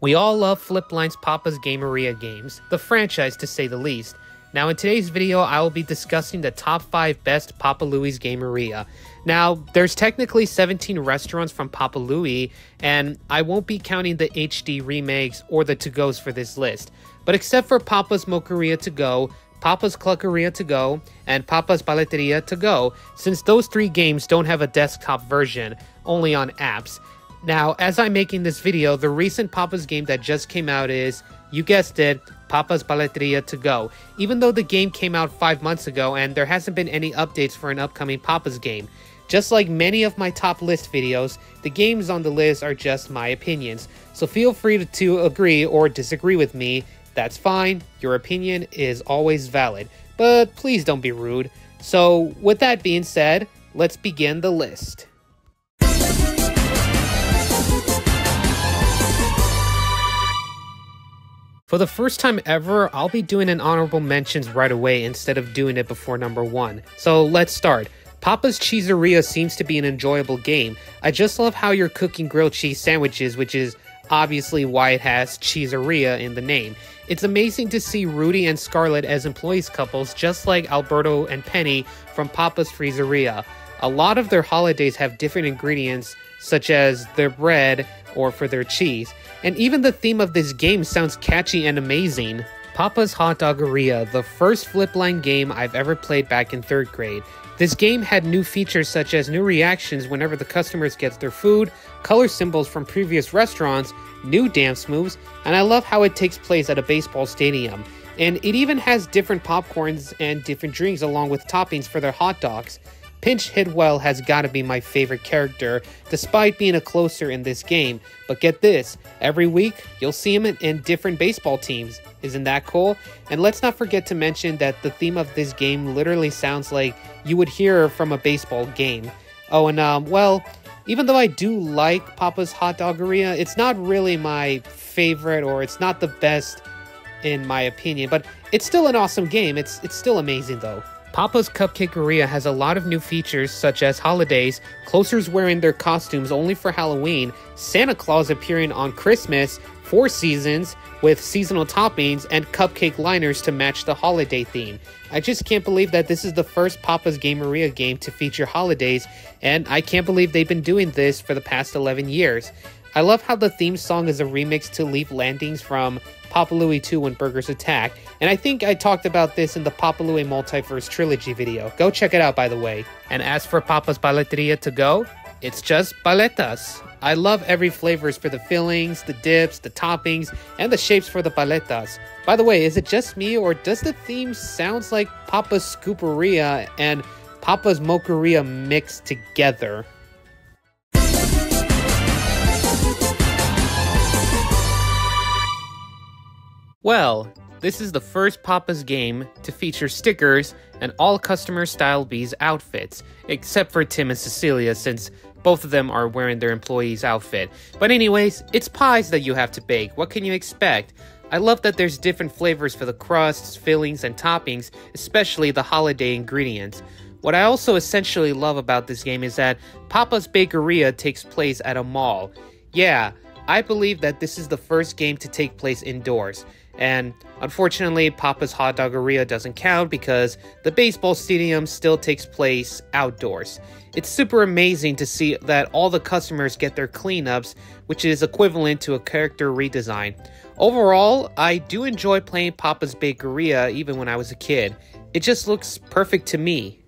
We all love Flipline's Papa's Gameria games, the franchise to say the least. Now in today's video, I will be discussing the top 5 best Papa Louie's Gameria. Now, there's technically 17 restaurants from Papa Louie, and I won't be counting the HD remakes or the to-goes for this list. But except for Papa's Mokeria To Go, Papa's Cluckeria To Go, and Papa's Bakeria To Go, since those 3 games don't have a desktop version, only on apps. Now, as I'm making this video, the recent Papa's game that just came out is, you guessed it, Papa's Bakeria To Go, even though the game came out 5 months ago and there hasn't been any updates for an upcoming Papa's game. Just like many of my top list videos, the games on the list are just my opinions, so feel free to agree or disagree with me. That's fine, your opinion is always valid, but please don't be rude. So with that being said, let's begin the list. For the first time ever, I'll be doing an honorable mentions right away instead of doing it before number 1. So let's start. Papa's Cheeseria seems to be an enjoyable game. I just love how you're cooking grilled cheese sandwiches, which is obviously why it has Cheeseria in the name. It's amazing to see Rudy and Scarlett as employees couples, just like Alberto and Penny from Papa's Freezeria. A lot of their holidays have different ingredients, such as their bread or for their cheese. And even the theme of this game sounds catchy and amazing. Papa's Hot Doggeria, the first flipline game I've ever played back in 3rd grade. This game had new features such as new reactions whenever the customers get their food, color symbols from previous restaurants, new dance moves, and I love how it takes place at a baseball stadium. And it even has different popcorns and different drinks along with toppings for their hot dogs. Pinch Hidwell has gotta be my favorite character, despite being a closer in this game. But get this, every week, you'll see him in different baseball teams. Isn't that cool? And let's not forget to mention that the theme of this game literally sounds like you would hear from a baseball game. Oh, and well, even though I do like Papa's Hot Doggeria, it's not really my favorite, or it's not the best in my opinion, but it's still an awesome game. It's still amazing though. Papa's Cupcakeria has a lot of new features such as holidays, closers wearing their costumes only for Halloween, Santa Claus appearing on Christmas, 4 seasons with seasonal toppings, and cupcake liners to match the holiday theme. I just can't believe that this is the first Papa's Gameria game to feature holidays, and I can't believe they've been doing this for the past 11 years. I love how the theme song is a remix to Leaf Landings from Papa Louie 2 When Burgers Attack, and I think I talked about this in the Papa Louie Multiverse Trilogy video. Go check it out, by the way. And as for Papa's Bakeria To Go, it's just paletas. I love every flavors for the fillings, the dips, the toppings, and the shapes for the paletas. By the way, is it just me, or does the theme sounds like Papa's Scooperia and Papa's Mokeria mixed together? Well, this is the first Papa's game to feature stickers and all customer style B's outfits, except for Tim and Cecilia since both of them are wearing their employee's outfit. But anyways, it's pies that you have to bake. What can you expect? I love that there's different flavors for the crusts, fillings, and toppings, especially the holiday ingredients. What I also essentially love about this game is that Papa's Bakeria takes place at a mall. Yeah, I believe that this is the first game to take place indoors. And unfortunately, Papa's Hot Doggeria doesn't count because the baseball stadium still takes place outdoors. It's super amazing to see that all the customers get their cleanups, which is equivalent to a character redesign. Overall, I do enjoy playing Papa's Bakeria even when I was a kid. It just looks perfect to me.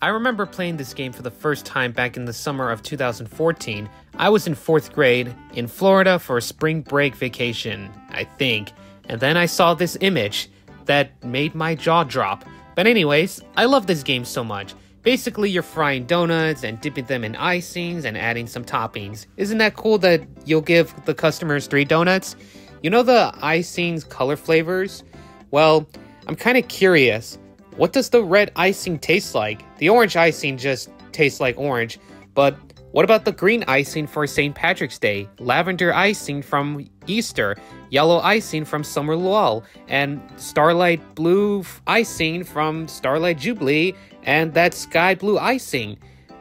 I remember playing this game for the first time back in the summer of 2014. I was in 4th grade in Florida for a spring break vacation, I think. And then I saw this image that made my jaw drop. But anyways, I love this game so much. Basically, you're frying donuts and dipping them in icings and adding some toppings. Isn't that cool that you'll give the customers 3 donuts? You know the icing's color flavors? Well, I'm kind of curious. What does the red icing taste like? The orange icing just tastes like orange, but what about the green icing for St. Patrick's Day, lavender icing from Easter, yellow icing from Summer Lull, and starlight blue icing from Starlight Jubilee, and that sky blue icing?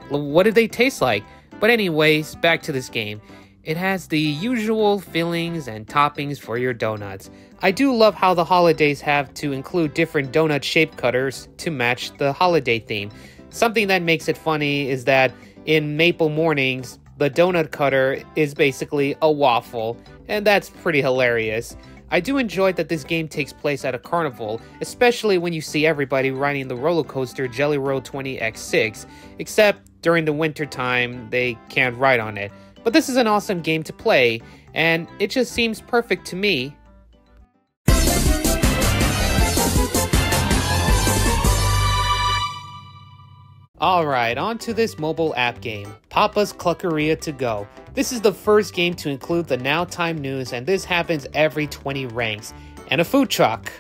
What did they taste like? But anyways, back to this game. It has the usual fillings and toppings for your donuts. I do love how the holidays have to include different donut shape cutters to match the holiday theme. Something that makes it funny is that in Maple Mornings, the donut cutter is basically a waffle, and that's pretty hilarious. I do enjoy that this game takes place at a carnival, especially when you see everybody riding the roller coaster Jelly Roll 20X6, except during the winter time they can't ride on it. But this is an awesome game to play, and it just seems perfect to me. Alright, on to this mobile app game, Papa's Cluckeria To Go. This is the first game to include the Now Time news, and this happens every 20 ranks, and a food truck.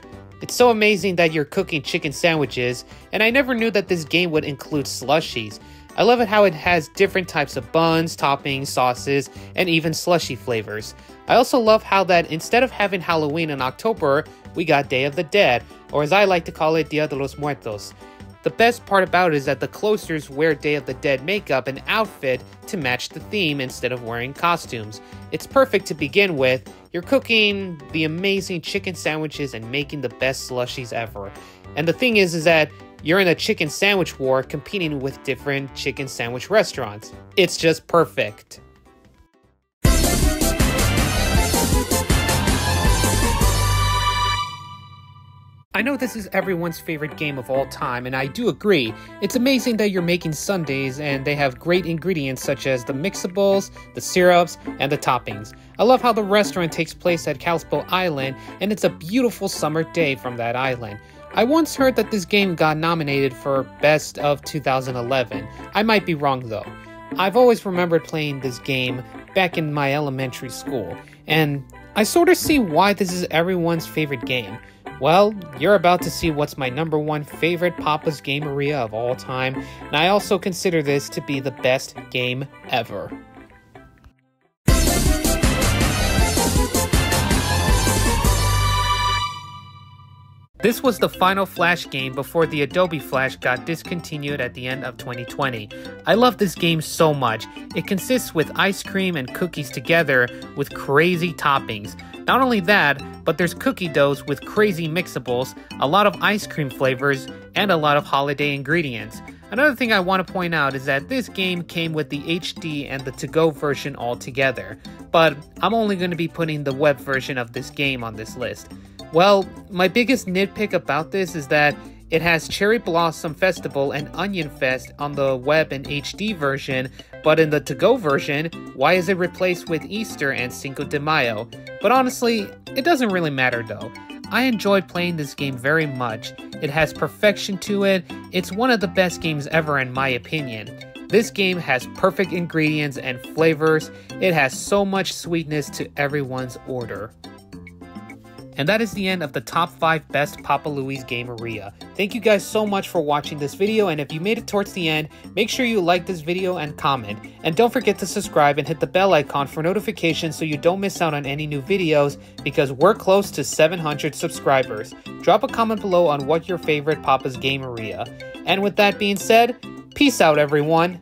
It's so amazing that you're cooking chicken sandwiches, and I never knew that this game would include slushies. I love it how it has different types of buns, toppings, sauces, and even slushy flavors. I also love how that instead of having Halloween in October, we got Day of the Dead, or as I like to call it, Dia de los Muertos. The best part about it is that the closers wear Day of the Dead makeup and outfit to match the theme instead of wearing costumes. It's perfect to begin with. You're cooking the amazing chicken sandwiches and making the best slushies ever. And the thing is that you're in a chicken sandwich war competing with different chicken sandwich restaurants. It's just perfect. I know this is everyone's favorite game of all time, and I do agree. It's amazing that you're making sundaes and they have great ingredients such as the mixables, the syrups, and the toppings. I love how the restaurant takes place at Kalispell Island, and it's a beautiful summer day from that island. I once heard that this game got nominated for Best of 2011. I might be wrong though. I've always remembered playing this game back in my elementary school, and I sort of see why this is everyone's favorite game. Well, you're about to see what's my #1 favorite Papa's Gameria of all time, and I also consider this to be the best game ever. This was the final Flash game before the Adobe Flash got discontinued at the end of 2020. I love this game so much. It consists with ice cream and cookies together with crazy toppings. Not only that, but there's cookie doughs with crazy mixables, a lot of ice cream flavors, and a lot of holiday ingredients. Another thing I want to point out is that this game came with the HD and the to-go version all together, but I'm only going to be putting the web version of this game on this list. Well, my biggest nitpick about this is that it has Cherry Blossom Festival and Onion Fest on the web and HD version, but in the to-go version, why is it replaced with Easter and Cinco de Mayo? But honestly, it doesn't really matter though. I enjoyed playing this game very much. It has perfection to it. It's one of the best games ever in my opinion. This game has perfect ingredients and flavors. It has so much sweetness to everyone's order. And that is the end of the top 5 best Papa Louie's Gameria. Thank you guys so much for watching this video, and if you made it towards the end, make sure you like this video and comment. And don't forget to subscribe and hit the bell icon for notifications so you don't miss out on any new videos, because we're close to 700 subscribers. Drop a comment below on what your favorite Papa's Gameria. And with that being said, peace out everyone!